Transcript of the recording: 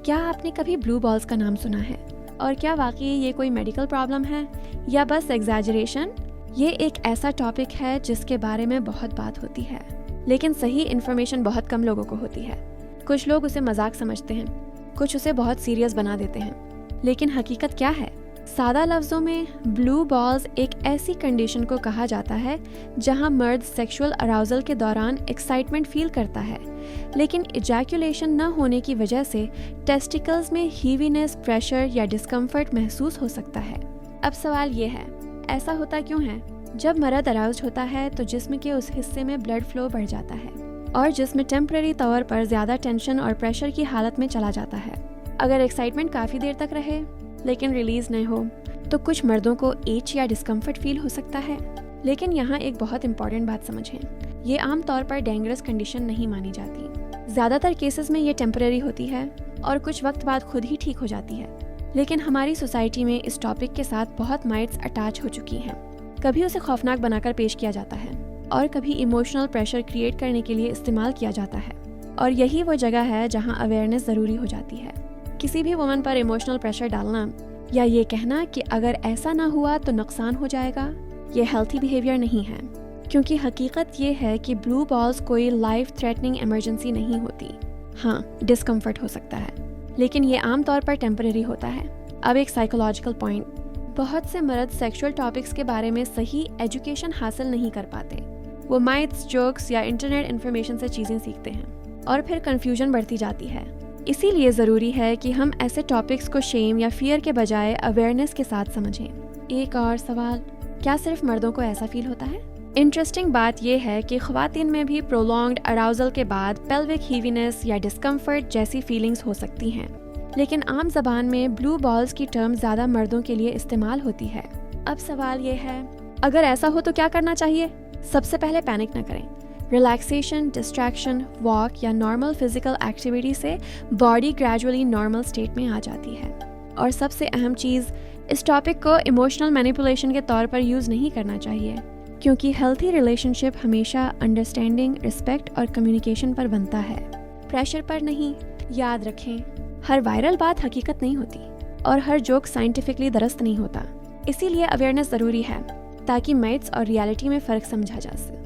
کیا آپ نے کبھی بلو بالز کا نام سنا ہے؟ اور کیا واقعی یہ کوئی میڈیکل پرابلم ہے یا بس ایگزیجریشن؟ یہ ایک ایسا ٹاپک ہے جس کے بارے میں بہت بات ہوتی ہے، لیکن صحیح انفارمیشن بہت کم لوگوں کو ہوتی ہے۔ کچھ لوگ اسے مذاق سمجھتے ہیں، کچھ اسے بہت سیریس بنا دیتے ہیں، لیکن حقیقت کیا ہے؟ سادہ لفظوں میں بلو بالز ایک ایسی کنڈیشن کو کہا جاتا ہے جہاں مرد سیکشول اراؤزل کے دوران ایکسائٹمنٹ فیل کرتا ہے، لیکن ایجیکولیشن نہ ہونے کی وجہ سے ٹیسٹیکلز میں ہیوینس، پریشر یا ڈسکمفرٹ محسوس ہو سکتا ہے۔ اب سوال یہ ہے، ایسا ہوتا کیوں ہے؟ جب مرد اراؤزڈ ہوتا ہے تو جسم کے اس حصے میں بلڈ فلو بڑھ جاتا ہے اور جسم ٹیمپرری طور پر زیادہ ٹینشن اور پریشر کی حالت میں چلا جاتا ہے۔ اگر ایکسائٹمنٹ کافی دیر تک رہے لیکن ریلیز نہیں ہو تو کچھ مردوں کو ایچ یا ڈسکمفرٹ فیل ہو سکتا ہے۔ لیکن یہاں ایک بہت امپورٹنٹ بات سمجھیں، یہ عام طور پر ڈینجرس کنڈیشن نہیں مانی جاتی۔ زیادہ تر کیسز میں یہ ٹیمپرری ہوتی ہے اور کچھ وقت بعد خود ہی ٹھیک ہو جاتی ہے، لیکن ہماری سوسائٹی میں اس ٹاپک کے ساتھ بہت مائٹس اٹیچ ہو چکی ہیں۔ کبھی اسے خوفناک بنا کر پیش کیا جاتا ہے اور کبھی ایموشنل پریشر کریٹ کرنے کے لیے استعمال کیا جاتا ہے، اور یہی وہ جگہ ہے جہاں اویئرنیس ضروری ہو جاتی ہے۔ کسی بھی وومن پر ایموشنل پریشر ڈالنا یا یہ کہنا کہ اگر ایسا نہ ہوا تو نقصان ہو جائے گا، یہ ہیلتھی بیہیویئر نہیں ہے، کیونکہ حقیقت یہ ہے کہ بلو بالز کوئی لائف تھریٹننگ ایمرجنسی نہیں ہوتی۔ ہاں، ڈسکمفرٹ ہو سکتا ہے، لیکن یہ عام طور پر ٹیمپرری ہوتا ہے۔ اب ایک سائیکولوجیکل پوائنٹ، بہت سے مرد سیکشول ٹاپکس کے بارے میں صحیح ایجوکیشن حاصل نہیں کر پاتے۔ وہ مائتس، جوکس یا انٹرنیٹ انفارمیشن سے چیزیں سیکھتے ہیں اور پھر کنفیوژن بڑھتی جاتی ہے۔ اسی لیے ضروری ہے کہ ہم ایسے ٹاپکس کو شیم یا فیئر کے بجائے اویئرنیس کے ساتھ سمجھیں۔ ایک اور سوال، کیا صرف مردوں کو ایسا فیل ہوتا ہے؟ انٹرسٹنگ بات یہ ہے کہ خواتین میں بھی پرولونگڈ اراؤزل کے بعد پیلوک ہیوینس یا ڈسکمفرٹ جیسی فیلنگز ہو سکتی ہیں، لیکن عام زبان میں بلو بالز کی ٹرم زیادہ مردوں کے لیے استعمال ہوتی ہے۔ اب سوال یہ ہے، اگر ایسا ہو تو کیا کرنا چاہیے؟ سب سے پہلے پینک نہ کریں۔ ریلیکسیشن، ڈسٹریکشن، واک یا نارمل فزیکل ایکٹیویٹی سے باڈی گریجولی نارمل اسٹیٹ میں آ جاتی ہے۔ اور سب سے اہم چیز، اس ٹاپک کو ایموشنل مینیپولیشن کے طور پر یوز نہیں کرنا چاہیے، کیونکہ ہیلتھی ریلیشن شپ ہمیشہ انڈرسٹینڈنگ، رسپیکٹ اور کمیونیکیشن پر بنتا ہے، پریشر پر نہیں۔ یاد رکھیں، ہر وائرل بات حقیقت نہیں ہوتی اور ہر جوک سائنٹیفکلی درست نہیں ہوتا، اسی لیے اویئرنیس ضروری ہے تاکہ میتھس اور ریالٹی میں فرق سمجھا جا سکے۔